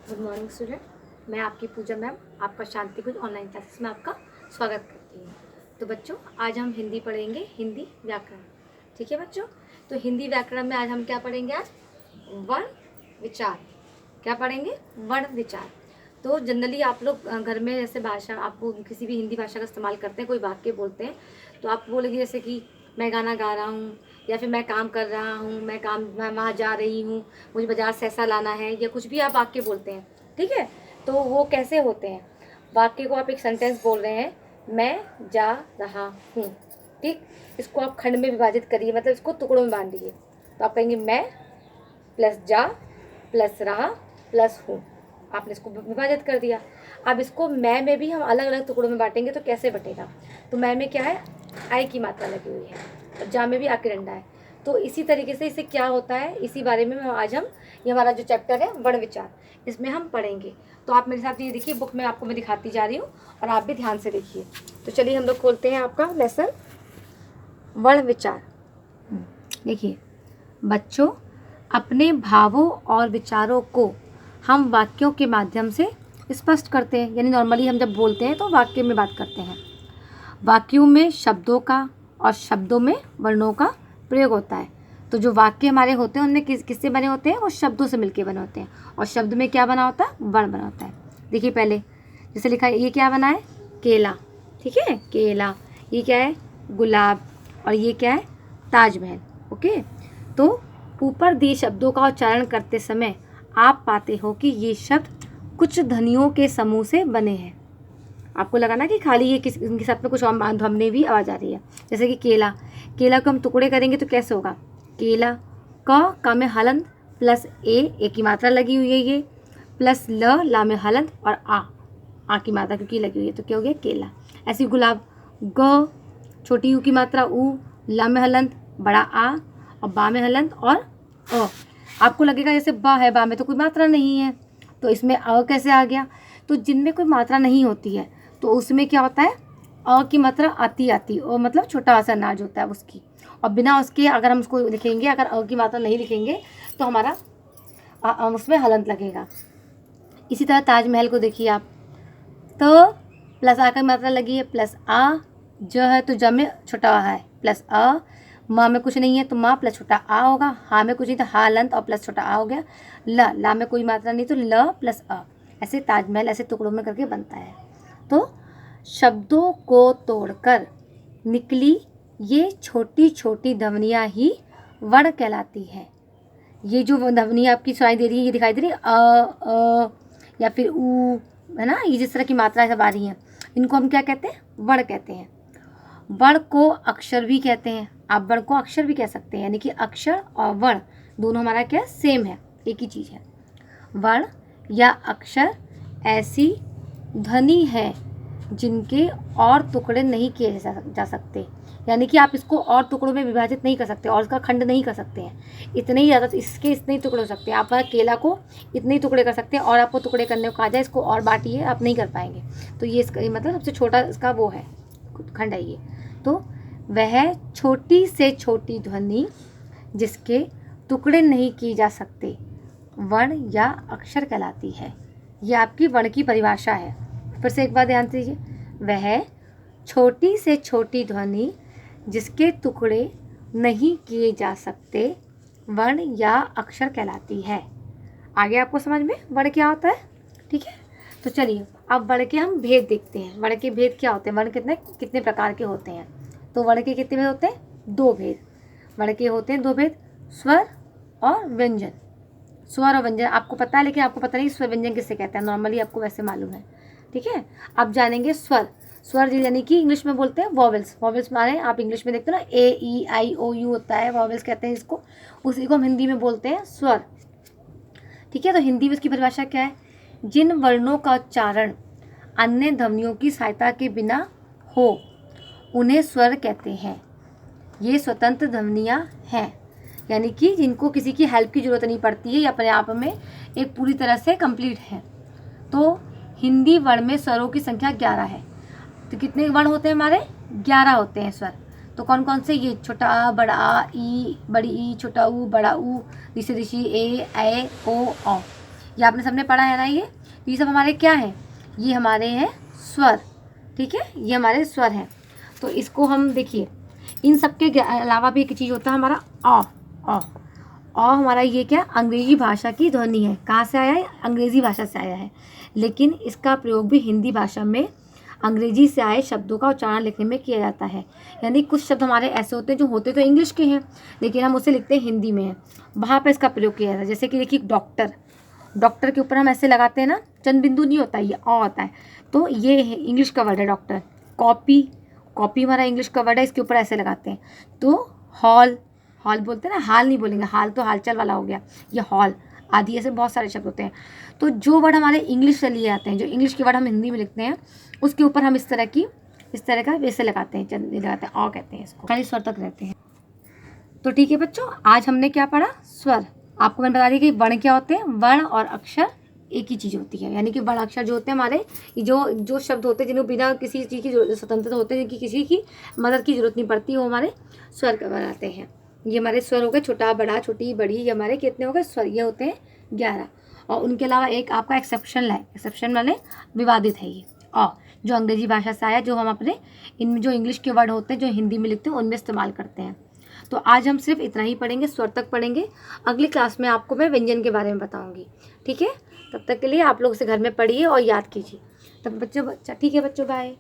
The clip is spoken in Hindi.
Good morning student. मैं आपकी पूजा मैम आपका शांति कुंज ऑनलाइन क्लासेस में आपका स्वागत करती हूँ। तो बच्चों, आज हम हिंदी पढ़ेंगे, हिंदी व्याकरण। ठीक है बच्चों, तो हिंदी व्याकरण में आज हम क्या पढ़ेंगे? आज वर्ण विचार। क्या पढ़ेंगे? वर्ण विचार। तो जनरली आप लोग घर में जैसे भाषा, आपको किसी भी हिंदी भाषा का इस्तेमाल करते हैं, कोई वाक्य बोलते हैं तो आप बोलेंगे जैसे कि मैं गाना गा रहा हूँ, या फिर मैं काम कर रहा हूँ, मैं वहाँ जा रही हूँ, मुझे बाजार से ऐसा लाना है, या कुछ भी आप वाक्य बोलते हैं। ठीक है, तो वो कैसे होते हैं? वाक्य को आप एक सेंटेंस बोल रहे हैं, मैं जा रहा हूँ। ठीक, इसको आप खंड में विभाजित करिए, मतलब इसको टुकड़ों में बांट दीजिए। तो आप कहेंगे मैं प्लस जा प्लस रहा प्लस हूँ। आपने इसको विभाजित कर दिया। अब इसको मैं में भी हम अलग अलग टुकड़ों में बांटेंगे तो कैसे बटेगा? तो मैं में क्या है? आई की मात्रा लगी हुई है, और जा में भी आके डंडा है। तो इसी तरीके से इसे क्या होता है, इसी बारे में आज हम, ये हमारा जो चैप्टर है वर्ण विचार, इसमें हम पढ़ेंगे। तो आप मेरे साथ ये देखिए, बुक में आपको मैं दिखाती जा रही हूँ और आप भी ध्यान से देखिए। तो चलिए हम लोग खोलते हैं आपका लेसन वर्ण विचार। देखिए बच्चों, अपने भावों और विचारों को हम वाक्यों के माध्यम से स्पष्ट करते हैं। यानी नॉर्मली हम जब बोलते हैं तो वाक्य में बात करते हैं। वाक्यों में शब्दों का और शब्दों में वर्णों का प्रयोग होता है। तो जो वाक्य हमारे होते हैं उनमें किससे बने होते हैं? वो शब्दों से मिलके बने होते हैं। और शब्द में क्या बना होता है? वर्ण बना होता है। देखिए पहले जैसे लिखा है, ये क्या बना है? केला। ठीक है, केला। ये क्या है? गुलाब। और ये क्या है? ताजमहल। ओके, तो ऊपर दिए शब्दों का उच्चारण करते समय आप पाते हो कि ये शब्द कुछ ध्वनियों के समूह से बने हैं। आपको लगा ना कि खाली ये इनके साथ में कुछ और ध्वनि भी आवाज़ आ रही है। जैसे कि केला, केला को हम टुकड़े करेंगे तो कैसे होगा? केला, क में हलंत प्लस ए की मात्रा लगी हुई है, ये प्लस ला में हलंत और आ की मात्रा क्योंकि लगी हुई है, तो क्या हो गया? केला। ऐसी गुलाब, ग छोटी यू की मात्रा ऊ, ला में हलंत बड़ा आ, और बा में हलंत और अ। आपको लगेगा जैसे बा है, बा में तो कोई मात्रा नहीं है, तो इसमें अ कैसे आ गया? तो जिनमें कोई मात्रा नहीं होती है तो उसमें क्या होता है? अ की मात्रा आती और मतलब छोटा सा अनाज होता है उसकी, और बिना उसके अगर हम उसको लिखेंगे, अगर अ की मात्रा नहीं लिखेंगे तो हमारा उसमें हलंत लगेगा। इसी तरह ताजमहल को देखिए आप, तो प्लस आ की मात्रा लगी है, प्लस आ, ज है तो ज में छोटा आ है, प्लस अ, माँ में कुछ नहीं है तो माँ प्लस छोटा आ होगा, हा में कुछ नहीं तो हा हलंत और प्लस छोटा आ हो गया, ला में कोई मात्रा नहीं तो ल प्लस अ। ऐसे ताजमहल ऐसे टुकड़ों में करके बनता है। तो शब्दों को तोड़कर निकली ये छोटी छोटी ध्वनियाँ ही वर्ण कहलाती है। ये जो ध्वनि आपकी सुनाई दे रही है, ये दिखाई दे रही है अ या फिर ऊ, है ना, ये जिस तरह की मात्रा सब आ रही हैं, इनको हम क्या कहते हैं? वर्ण कहते हैं। वर्ण को अक्षर भी कहते हैं। आप वर्ण को अक्षर भी कह सकते हैं, यानी कि अक्षर और वर्ण दोनों हमारा क्या सेम है, एक ही चीज़ है। वर्ण या अक्षर ऐसी ध्वनि है जिनके और टुकड़े नहीं किए जा सकते, यानी कि आप इसको और टुकड़ों में विभाजित नहीं कर सकते और इसका खंड नहीं कर सकते हैं। इतने ही ज़्यादा इसके इतने ही टुकड़े हो सकते हैं। आप केला को इतने ही टुकड़े कर सकते हैं, और आपको टुकड़े करने को कहा जाए इसको और बांटिए, आप नहीं कर पाएंगे। तो ये इसका मतलब सबसे छोटा इसका वो है, खंड है ये। तो वह छोटी से छोटी ध्वनि जिसके टुकड़े नहीं किए जा सकते वर्ण या अक्षर कहलाती है। यह आपकी वर्ण की परिभाषा है। फिर से एक बार ध्यान दीजिए, वह छोटी से छोटी ध्वनि जिसके टुकड़े नहीं किए जा सकते वर्ण या अक्षर कहलाती है। आगे आपको समझ में वर्ण क्या होता है? ठीक है, तो चलिए अब वर्ण के हम भेद देखते हैं। वर्ण के भेद क्या होते हैं? वर्ण कितने कितने प्रकार के होते हैं? तो वर्ण के कितने भेद होते हैं? 2 भेद। वर्ण के होते हैं 2 भेद, स्वर और व्यंजन। स्वर और व्यंजन आपको पता है, लेकिन आपको पता नहीं स्वर व्यंजन किससे कहते हैं। नॉर्मली आपको वैसे मालूम है। ठीक है, आप जानेंगे स्वर। स्वर यानी कि इंग्लिश में बोलते हैं वॉवेल्स। वॉवेल्स माने आप इंग्लिश में देखते हो ना, ए ई आई ओ यू होता है, वॉवेल्स कहते हैं इसको। उसी को हम हिंदी में बोलते हैं स्वर। ठीक है, तो हिंदी में इसकी परिभाषा क्या है? जिन वर्णों का उच्चारण अन्य ध्वनियों की सहायता के बिना हो उन्हें स्वर कहते हैं। ये स्वतंत्र ध्वनियाँ हैं, यानी कि जिनको किसी की हेल्प की ज़रूरत नहीं पड़ती है, या अपने आप में एक पूरी तरह से कंप्लीट है। तो हिंदी वर्ण में स्वरों की संख्या 11 है। तो कितने वर्ण होते हैं हमारे? 11 होते हैं स्वर। तो कौन कौन से? ये छोटा आ, बड़ा आ, ई, बड़ी ई, छोटा ऊ, बड़ा ऊ, ऋषि ऋषि, ए ओ औ। ये आपने सबने पढ़ा है ना। ये सब हमारे क्या है, ये हमारे हैं स्वर, ठीक है, ये हमारे स्वर हैं। तो इसको हम देखिए, इन सब के अलावा भी एक चीज़ होता है हमारा अ हमारा ये क्या, अंग्रेजी भाषा की ध्वनि है। कहाँ से आया है, अंग्रेजी भाषा से आया है, लेकिन इसका प्रयोग भी हिंदी भाषा में अंग्रेजी से आए शब्दों का उच्चारण लिखने में किया जाता है। यानी कुछ शब्द हमारे ऐसे होते हैं जो होते तो इंग्लिश के हैं, लेकिन हम उसे लिखते हैं हिंदी में है, वहाँ पर इसका प्रयोग किया जाता है। जैसे कि देखिए डॉक्टर, डॉक्टर के ऊपर हम ऐसे लगाते हैं ना, चंद बिंदु नहीं होता, ये होता है, तो ये इंग्लिश का वर्ड है डॉक्टर। कॉपी, कॉपी हमारा इंग्लिश का वर्ड है, इसके ऊपर ऐसे लगाते हैं। तो हॉल, हॉल बोलते हैं ना, हाल नहीं बोलेंगे, हाल तो हालचाल वाला हो गया, ये हॉल आदि ऐसे बहुत सारे शब्द होते हैं। तो जो वर्ड हमारे इंग्लिश से लिए आते हैं, जो इंग्लिश के वर्ड हम हिंदी में लिखते हैं, उसके ऊपर हम इस तरह का वैसे लगाते हैं, चंद लगाते हैं, और कहते हैं इसको, खाली स्वर तक रहते हैं। तो ठीक है बच्चों, आज हमने क्या पढ़ा, स्वर। आपको मैंने बता दी कि वर्ण क्या होते हैं, वर्ण और अक्षर एक ही चीज़ होती है। यानी कि वर्ण अक्षर जो होते हैं हमारे, जो शब्द होते हैं जिन्हें बिना किसी चीज़ की स्वतंत्रता होते हैं, जिनकी किसी की मदद की जरूरत नहीं पड़ती, वो हमारे स्वर कहलाते हैं। ये हमारे स्वर हो गए, छोटा बड़ा, छोटी बड़ी, ये हमारे कितने हो गए स्वर, ये होते हैं 11। और उनके अलावा एक आपका एक्सेप्शन है, एक्सेप्शन वाले विवादित है ये, और जो अंग्रेजी भाषा से आया, जो हम अपने इनमें जो इंग्लिश के वर्ड होते हैं जो हिंदी में लिखते हैं उनमें इस्तेमाल करते हैं। तो आज हम सिर्फ इतना ही पढ़ेंगे, स्वर तक पढ़ेंगे। अगली क्लास में आपको मैं व्यंजन के बारे में बताऊंगी, ठीक है। तब तक के लिए आप लोग इसे घर में पढ़िए और याद कीजिए। तब बच्चों, ठीक है बच्चों, बाय।